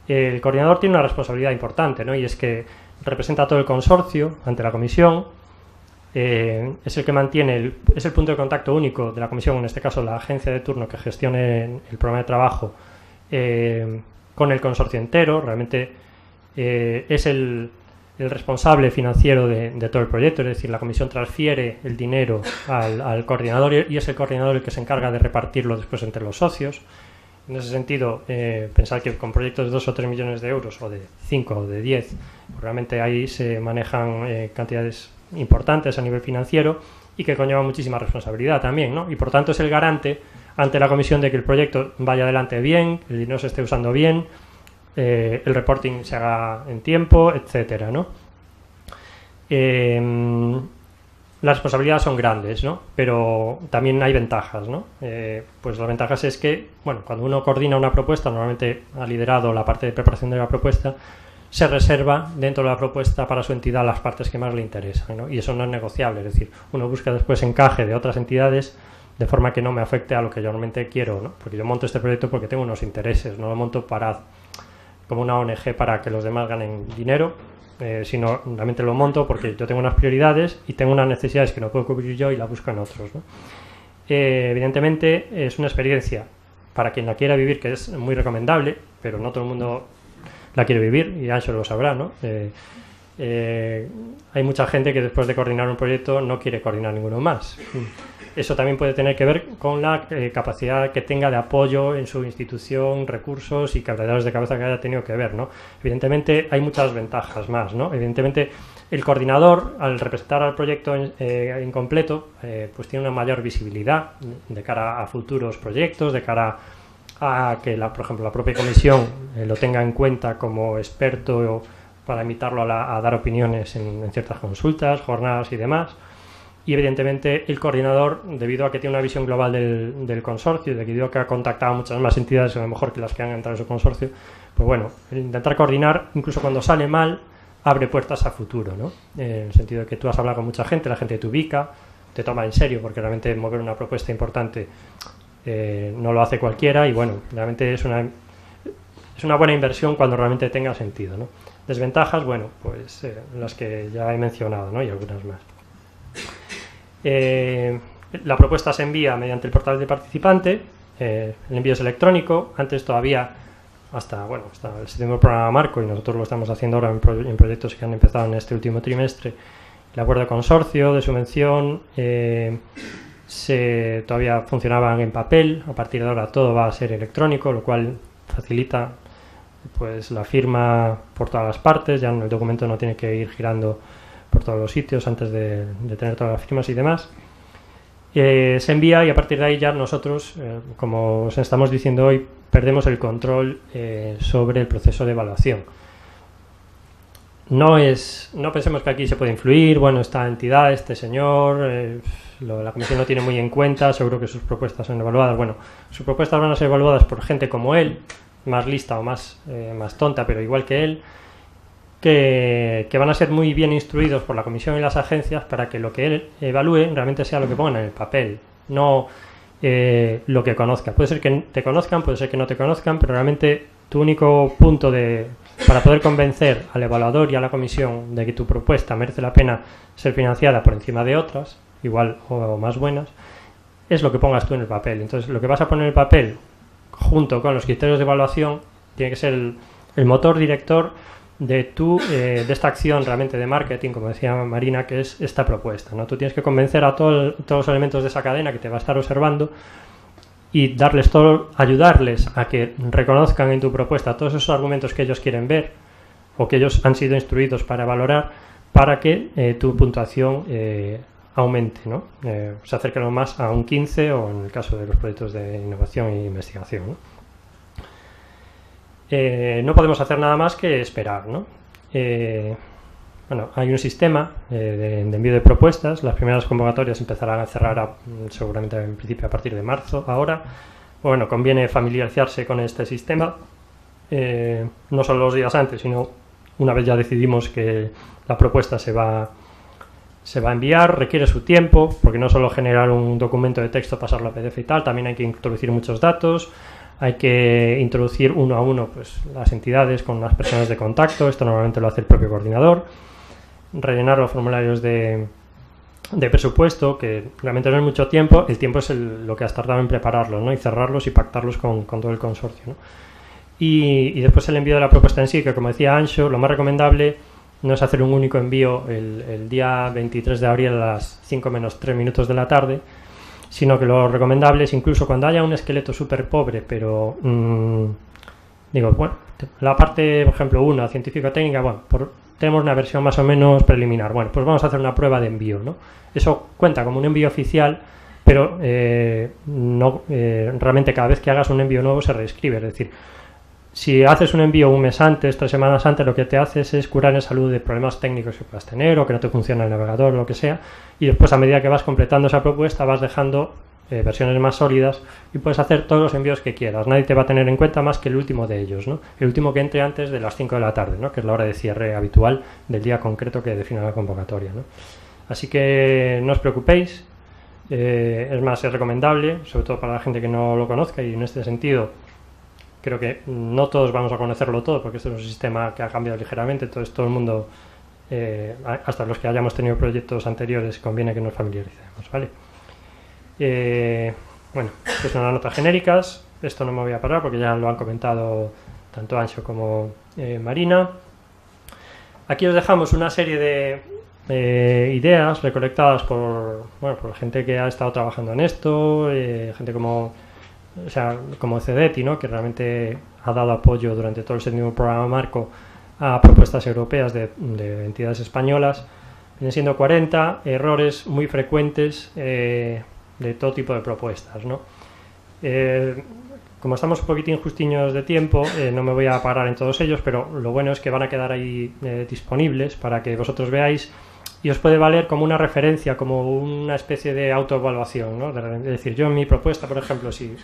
El coordinador tiene una responsabilidad importante, ¿no? Y es que representa a todo el consorcio ante la comisión, es el que mantiene, es el punto de contacto único de la comisión, en este caso la agencia de turno que gestione el programa de trabajo, con el consorcio entero. Realmente es el responsable financiero de todo el proyecto, es decir, la comisión transfiere el dinero al coordinador y es el coordinador el que se encarga de repartirlo después entre los socios. En ese sentido, pensar que con proyectos de 2 o 3 millones de euros, o de 5 o de 10, realmente ahí se manejan cantidades importantes a nivel financiero y que conlleva muchísima responsabilidad también, ¿no? Y por tanto es el garante ante la comisión de que el proyecto vaya adelante bien, el dinero se esté usando bien, el reporting se haga en tiempo, etcétera, ¿no? Las responsabilidades son grandes, ¿no? Pero también hay ventajas, ¿no? Pues las ventajas es que, bueno, cuando uno coordina una propuesta, normalmente ha liderado la parte de preparación de la propuesta, se reserva dentro de la propuesta para su entidad las partes que más le interesan, ¿no? Y eso no es negociable, es decir, uno busca después encaje de otras entidades de forma que no me afecte a lo que yo realmente quiero, ¿no? Porque yo monto este proyecto porque tengo unos intereses, no lo monto como una ONG para que los demás ganen dinero, sino realmente lo monto porque yo tengo unas prioridades y tengo unas necesidades que no puedo cubrir yo y las busco en otros, ¿no? Evidentemente es una experiencia para quien la quiera vivir que es muy recomendable, pero no todo el mundo la quiere vivir y Anxo lo sabrá, ¿no? Hay mucha gente que después de coordinar un proyecto no quiere coordinar ninguno más. Eso también puede tener que ver con la capacidad que tenga de apoyo en su institución, recursos y quebraderos de cabeza que haya tenido que ver, ¿no? Evidentemente hay muchas ventajas más, ¿no? Evidentemente el coordinador, al representar al proyecto en completo, pues tiene una mayor visibilidad de cara a futuros proyectos, de cara a que, por ejemplo, la propia comisión lo tenga en cuenta como experto para invitarlo a dar opiniones en ciertas consultas, jornadas y demás. Y evidentemente el coordinador, debido a que tiene una visión global del consorcio, debido a que ha contactado a muchas más entidades, a lo mejor que las que han entrado en su consorcio, pues bueno, el intentar coordinar, incluso cuando sale mal, abre puertas a futuro, ¿no? En el sentido de que tú has hablado con mucha gente, la gente te ubica, te toma en serio, porque realmente mover una propuesta importante no lo hace cualquiera y bueno, realmente es una buena inversión cuando realmente tenga sentido, ¿no? Desventajas, bueno, pues las que ya he mencionado, ¿no? Y algunas más. La propuesta se envía mediante el portal de participante, el envío es electrónico, antes todavía hasta el séptimo programa marco y nosotros lo estamos haciendo ahora en proyectos que han empezado en este último trimestre, el acuerdo de consorcio, de subvención, todavía funcionaban en papel, a partir de ahora todo va a ser electrónico, lo cual facilita pues la firma por todas las partes, ya el documento no tiene que ir girando por todos los sitios antes de tener todas las firmas y demás. Se envía y a partir de ahí ya nosotros, como os estamos diciendo hoy, perdemos el control sobre el proceso de evaluación. No pensemos que aquí se puede influir, bueno, esta entidad, este señor, la comisión lo tiene muy en cuenta, seguro que sus propuestas son evaluadas. Bueno, sus propuestas van a ser evaluadas por gente como él, más lista o más tonta, pero igual que él, que van a ser muy bien instruidos por la comisión y las agencias para que lo que él evalúe realmente sea lo que pongan en el papel, no lo que conozca. Puede ser que te conozcan, puede ser que no te conozcan, pero realmente tu único punto para poder convencer al evaluador y a la comisión de que tu propuesta merece la pena ser financiada por encima de otras, igual o más buenas, es lo que pongas tú en el papel. Entonces, lo que vas a poner en el papel, junto con los criterios de evaluación, tiene que ser el motor director de esta acción realmente de marketing, como decía Marina, que es esta propuesta, ¿no? Tú tienes que convencer a todos los elementos de esa cadena que te va a estar observando y ayudarles a que reconozcan en tu propuesta todos esos argumentos que ellos quieren ver o que ellos han sido instruidos para valorar, para que tu puntuación aumente, ¿no? Se acerque lo más a un 15 o en el caso de los proyectos de innovación e investigación, ¿no? No podemos hacer nada más que esperar, ¿no? Bueno, hay un sistema de envío de propuestas. Las primeras convocatorias empezarán a cerrar seguramente en principio a partir de marzo. Ahora, bueno, conviene familiarizarse con este sistema, no solo los días antes, sino una vez ya decidimos que la propuesta se va a enviar, requiere su tiempo, porque no solo generar un documento de texto, pasarlo a PDF y tal, también hay que introducir muchos datos. Hay que introducir uno a uno pues, las entidades con las personas de contacto, esto normalmente lo hace el propio coordinador, rellenar los formularios de presupuesto, que realmente no es mucho tiempo, el tiempo es lo que has tardado en prepararlos, ¿no? Y cerrarlos y pactarlos con todo el consorcio, ¿no? y después el envío de la propuesta en sí, que como decía Anxo, lo más recomendable no es hacer un único envío el día 23 de abril a las 5 menos 3 minutos de la tarde, sino que lo recomendable es incluso cuando haya un esqueleto súper pobre, pero digo, bueno, la parte, por ejemplo, 1, científico-técnica, bueno, tenemos una versión más o menos preliminar, bueno, pues vamos a hacer una prueba de envío, ¿no? Eso cuenta como un envío oficial, pero realmente cada vez que hagas un envío nuevo se reescribe, es decir, si haces un envío un mes antes, 3 semanas antes, lo que te haces es curar en salud de problemas técnicos que puedas tener o que no te funciona el navegador o lo que sea, y después a medida que vas completando esa propuesta vas dejando versiones más sólidas y puedes hacer todos los envíos que quieras. Nadie te va a tener en cuenta más que el último de ellos, ¿no? El último que entre antes de las 5 de la tarde, ¿no? Que es la hora de cierre habitual del día concreto que define la convocatoria, ¿no? Así que no os preocupéis, es más, es recomendable, sobre todo para la gente que no lo conozca, y en este sentido creo que no todos vamos a conocerlo todo, porque esto es un sistema que ha cambiado ligeramente, entonces todo el mundo, hasta los que hayamos tenido proyectos anteriores, conviene que nos familiaricemos, ¿vale? Bueno, estas son las notas genéricas, esto no me voy a parar porque ya lo han comentado tanto Anxo como Marina. Aquí os dejamos una serie de ideas recolectadas por gente que ha estado trabajando en esto, gente como CEDETI, ¿no? Que realmente ha dado apoyo durante todo el séptimo programa marco a propuestas europeas de entidades españolas. Vienen siendo 40 errores muy frecuentes de todo tipo de propuestas, ¿no? Como estamos un poquitín justiños de tiempo, no me voy a parar en todos ellos, pero lo bueno es que van a quedar ahí disponibles para que vosotros veáis y os puede valer como una referencia, como una especie de autoevaluación, ¿no? Es decir, yo en mi propuesta, por ejemplo, si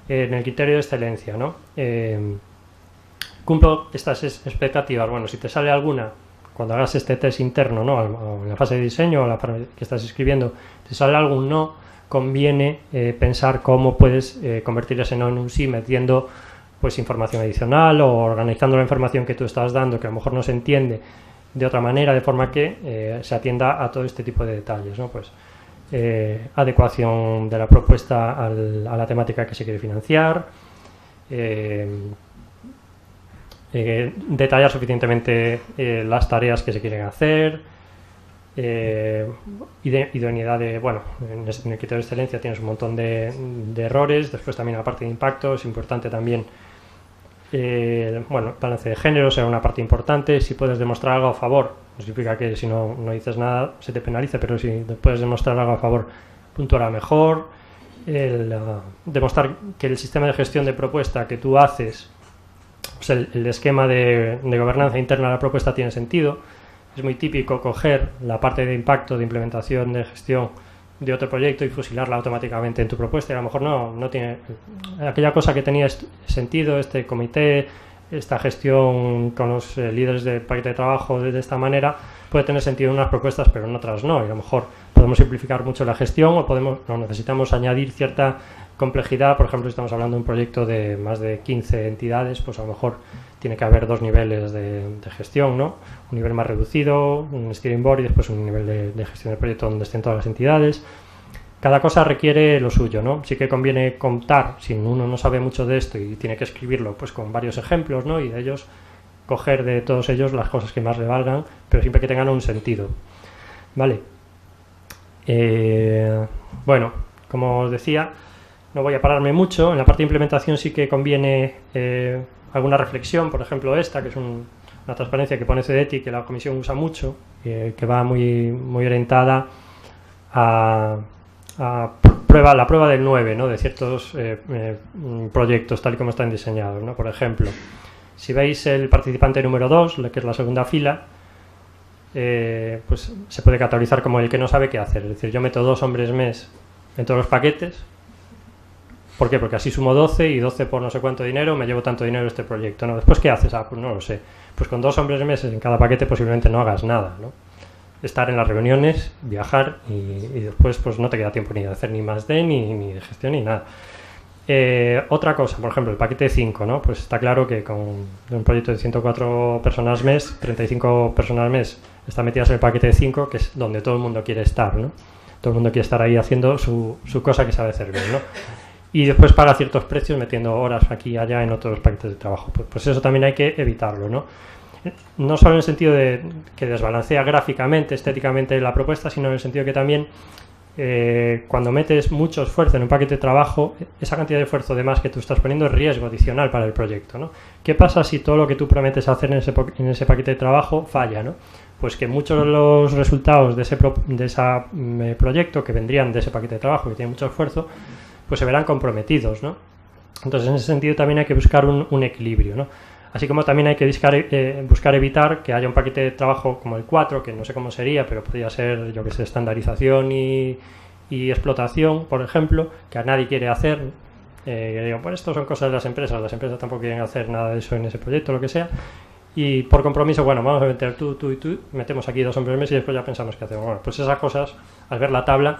en el criterio de excelencia, ¿no? Cumplo estas expectativas. Bueno, si te sale alguna, cuando hagas este test interno, ¿no? O en la fase de diseño o la fase que estás escribiendo, te sale algún no, conviene pensar cómo puedes convertir ese no en un sí, metiendo pues información adicional o organizando la información que tú estás dando, que a lo mejor no se entiende de otra manera, de forma que se atienda a todo este tipo de detalles, ¿no? Pues adecuación de la propuesta a la temática que se quiere financiar, detallar suficientemente las tareas que se quieren hacer, idoneidad de, bueno, en el criterio de excelencia tienes un montón de errores, después también la parte de impacto, es importante también, bueno, balance de género será una parte importante. Si puedes demostrar algo a favor, no significa que si no dices nada se te penalice, pero si puedes demostrar algo a favor, puntuará mejor. Demostrar que el sistema de gestión de propuesta que tú haces, pues el esquema de gobernanza interna de la propuesta tiene sentido. Es muy típico coger la parte de impacto, de implementación, de gestión de otro proyecto y fusilarla automáticamente en tu propuesta, y a lo mejor no tiene aquella cosa que tenía sentido, este comité, esta gestión con los líderes del paquete de trabajo de esta manera, puede tener sentido en unas propuestas pero en otras no, y a lo mejor podemos simplificar mucho la gestión o necesitamos añadir cierta complejidad. Por ejemplo, si estamos hablando de un proyecto de más de 15 entidades, pues a lo mejor tiene que haber 2 niveles de gestión, ¿no? Un nivel más reducido, un steering board, y después un nivel de gestión del proyecto donde estén todas las entidades. Cada cosa requiere lo suyo, ¿no? Sí que conviene contar, si uno no sabe mucho de esto y tiene que escribirlo, pues con varios ejemplos, ¿no? Y de ellos coger de todos ellos las cosas que más le valgan, pero siempre que tengan un sentido, ¿vale? Bueno, como os decía, no voy a pararme mucho. En la parte de implementación sí que conviene alguna reflexión, por ejemplo esta, que es una transparencia que pone CEDETI, que la comisión usa mucho, que va muy orientada a la prueba del 9, ¿no? De ciertos proyectos tal y como están diseñados, ¿no? Por ejemplo, si veis el participante número 2, que es la segunda fila, pues se puede categorizar como el que no sabe qué hacer. Es decir, yo meto 2 hombres mes en todos los paquetes. ¿Por qué? Porque así sumo 12 y 12 por no sé cuánto dinero, me llevo tanto dinero este proyecto, ¿no? Después, ¿qué haces? Pues no lo sé. Pues con 2 hombres meses en cada paquete posiblemente no hagas nada, ¿no? Estar en las reuniones, viajar y después pues no te queda tiempo ni de hacer ni más ni de gestión ni nada. Otra cosa, por ejemplo, el paquete 5, ¿no? Pues está claro que con un proyecto de 104 personas mes, 35 personas mes están metidas en el paquete 5, que es donde todo el mundo quiere estar, ¿no? Todo el mundo quiere estar ahí haciendo su cosa que sabe hacer bien, ¿no? y después paga ciertos precios metiendo horas aquí y allá en otros paquetes de trabajo. Pues eso también hay que evitarlo, ¿no? No solo en el sentido de que desbalancea gráficamente, estéticamente la propuesta, sino en el sentido que también cuando metes mucho esfuerzo en un paquete de trabajo, esa cantidad de esfuerzo de más que tú estás poniendo es riesgo adicional para el proyecto, ¿no? ¿Qué pasa si todo lo que tú prometes hacer en ese paquete de trabajo falla, ¿no? Pues que muchos de los resultados de ese proyecto que vendrían de ese paquete de trabajo, que tiene mucho esfuerzo, pues se verán comprometidos, ¿no? Entonces, en ese sentido también hay que buscar un equilibrio, ¿no? Así como también hay que buscar evitar que haya un paquete de trabajo como el 4, que no sé cómo sería, pero podría ser, yo que sé, estandarización y explotación, por ejemplo, que a nadie quiere hacer. Digo, pues esto son cosas de las empresas tampoco quieren hacer nada de eso en ese proyecto, lo que sea. Y por compromiso, bueno, vamos a meter tú y tú, metemos aquí 2 hombres y después ya pensamos qué hacemos. Bueno, pues esas cosas, al ver la tabla,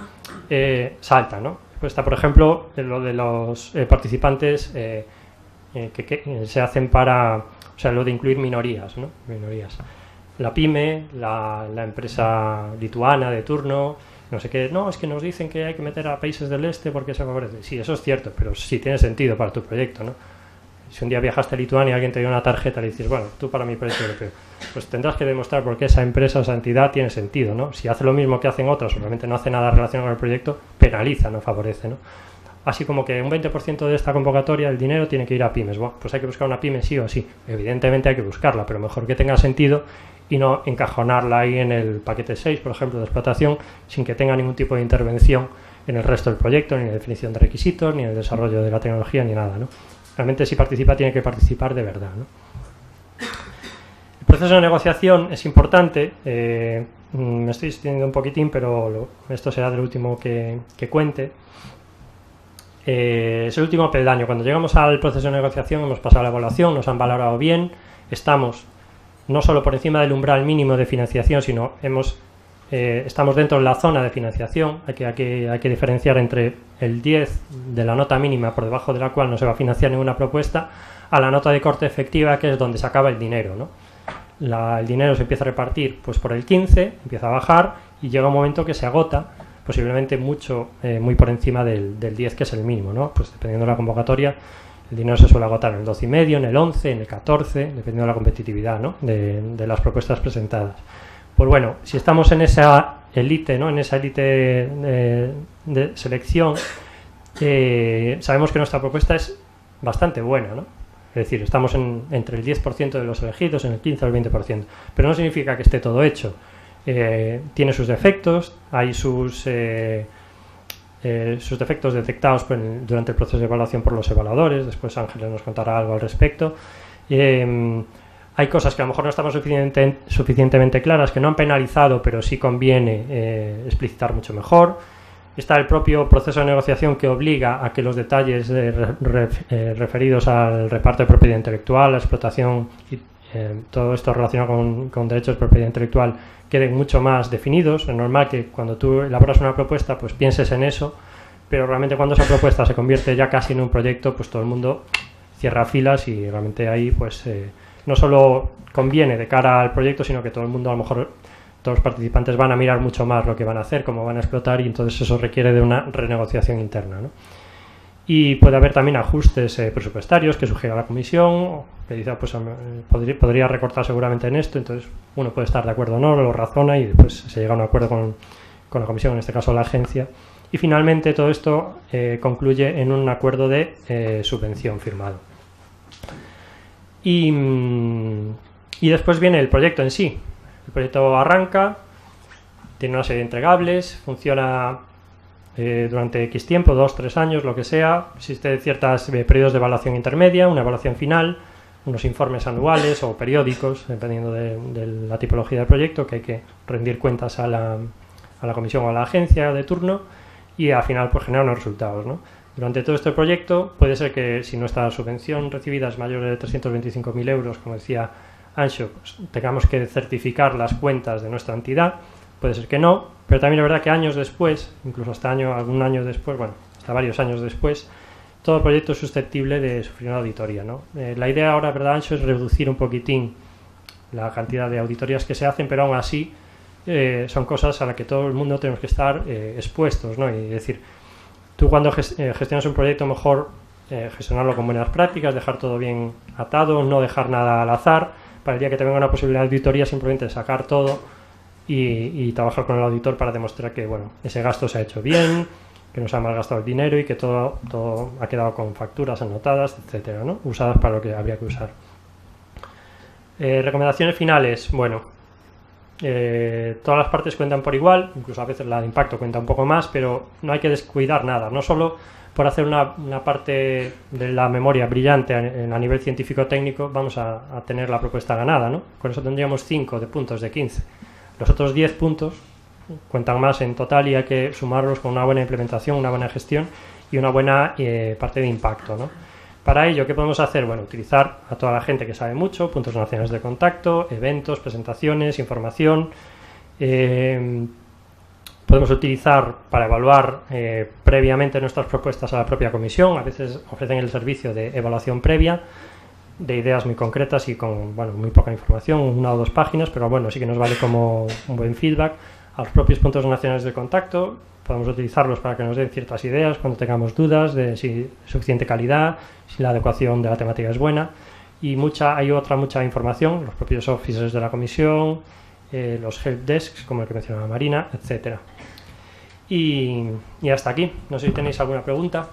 saltan, ¿no? Pues está, por ejemplo, lo de los participantes que se hacen para, o sea, lo de incluir minorías, ¿no? Minorías. La pyme, la empresa lituana de turno, no sé qué, no, es que nos dicen que hay que meter a países del este porque se favorece. Sí, eso es cierto, pero sí tiene sentido para tu proyecto, ¿no? Si un día viajaste a Lituania y alguien te dio una tarjeta y le dices, bueno, tú para mi proyecto europeo, pues tendrás que demostrar por qué esa empresa, esa entidad tiene sentido, ¿no? Si hace lo mismo que hacen otras, o realmente no hace nada relacionado con el proyecto, penaliza, no favorece, ¿no? Así como que un 20% de esta convocatoria, el dinero, tiene que ir a pymes. Bueno, pues hay que buscar una pyme sí o sí. Evidentemente hay que buscarla, pero mejor que tenga sentido y no encajonarla ahí en el paquete 6, por ejemplo, de explotación, sin que tenga ningún tipo de intervención en el resto del proyecto, ni en la definición de requisitos, ni en el desarrollo de la tecnología, ni nada, ¿no? Realmente si participa tiene que participar de verdad, ¿no? El proceso de negociación es importante. Me estoy extendiendo un poquitín, pero esto será del último que cuente. Es el último peldaño. Cuando llegamos al proceso de negociación hemos pasado la evaluación, nos han valorado bien, estamos no solo por encima del umbral mínimo de financiación, sino estamos dentro de la zona de financiación. Hay que diferenciar entre el 10 de la nota mínima por debajo de la cual no se va a financiar ninguna propuesta a la nota de corte efectiva, que es donde se acaba el dinero, ¿no? El dinero se empieza a repartir pues por el 15, empieza a bajar y llega un momento que se agota, posiblemente muy por encima del 10, que es el mínimo, ¿no? Pues dependiendo de la convocatoria, el dinero se suele agotar en el 12,5, en el 11, en el 14, dependiendo de la competitividad, ¿no? de las propuestas presentadas. Pues bueno, si estamos en esa élite, ¿no? En esa élite de selección, sabemos que nuestra propuesta es bastante buena, ¿no? Es decir, estamos entre el 10% de los elegidos, en el 15 o el 20%, pero no significa que esté todo hecho. Tiene sus defectos, hay sus defectos detectados durante el proceso de evaluación por los evaluadores. Después Ángeles nos contará algo al respecto. Hay cosas que a lo mejor no estamos suficientemente claras, que no han penalizado, pero sí conviene explicitar mucho mejor. Está el propio proceso de negociación, que obliga a que los detalles referidos al reparto de propiedad intelectual, la explotación y todo esto relacionado con derechos de propiedad intelectual queden mucho más definidos. Es normal que cuando tú elaboras una propuesta pues pienses en eso, pero realmente cuando esa propuesta se convierte ya casi en un proyecto, pues todo el mundo cierra filas y realmente ahí pues no solo conviene de cara al proyecto, sino que todo el mundo, a lo mejor todos los participantes, van a mirar mucho más lo que van a hacer, cómo van a explotar, y entonces eso requiere de una renegociación interna, ¿no? Y puede haber también ajustes presupuestarios que sugiera la comisión, que dice, pues podría recortar seguramente en esto. Entonces uno puede estar de acuerdo o no, lo razona y después se llega a un acuerdo con la comisión, en este caso la agencia. Y finalmente todo esto concluye en un acuerdo de subvención firmado. Y después viene el proyecto en sí. El proyecto arranca, tiene una serie de entregables, funciona durante X tiempo, 2-3 años, lo que sea. Existen ciertos periodos de evaluación intermedia, una evaluación final, unos informes anuales o periódicos, dependiendo de la tipología del proyecto, que hay que rendir cuentas a la comisión o a la agencia de turno, y al final pues generar unos resultados, ¿no? Durante todo este proyecto puede ser que, si nuestra subvención recibida es mayor de 325.000 euros, como decía Anxo, pues tengamos que certificar las cuentas de nuestra entidad. Puede ser que no, pero también es verdad que años después, incluso algún año después, bueno, hasta varios años después, todo proyecto es susceptible de sufrir una auditoría, ¿no? La idea ahora, ¿verdad, Anxo?, es reducir un poquitín la cantidad de auditorías que se hacen, pero aún así son cosas a las que todo el mundo tenemos que estar expuestos, ¿no? Y decir, Tú cuando gestionas un proyecto, mejor gestionarlo con buenas prácticas, dejar todo bien atado, no dejar nada al azar, para el día que te venga una posibilidad de auditoría simplemente sacar todo y trabajar con el auditor para demostrar que bueno, ese gasto se ha hecho bien, que no se ha malgastado el dinero y que todo ha quedado con facturas anotadas, etcétera, ¿no? Usadas para lo que habría que usar. Recomendaciones finales, bueno, todas las partes cuentan por igual, incluso a veces la de impacto cuenta un poco más, pero no hay que descuidar nada, no solo por hacer una parte de la memoria brillante a nivel científico-técnico vamos a tener la propuesta ganada, ¿no? Con eso tendríamos 5 de puntos de 15. Los otros 10 puntos cuentan más en total y hay que sumarlos con una buena implementación, una buena gestión y una buena parte de impacto, ¿no? Para ello, ¿qué podemos hacer? Bueno, utilizar a toda la gente que sabe mucho, puntos nacionales de contacto, eventos, presentaciones, información. Podemos utilizar para evaluar previamente nuestras propuestas a la propia comisión. A veces ofrecen el servicio de evaluación previa de ideas muy concretas y con bueno, muy poca información, 1 o 2 páginas, pero bueno, sí que nos vale como un buen feedback. A los propios puntos nacionales de contacto podemos utilizarlos para que nos den ciertas ideas cuando tengamos dudas de si suficiente calidad, si la adecuación de la temática es buena. Y hay mucha información, los propios officers de la comisión, los help desks, como el que mencionaba Marina, etcétera. Y hasta aquí. No sé si tenéis alguna pregunta.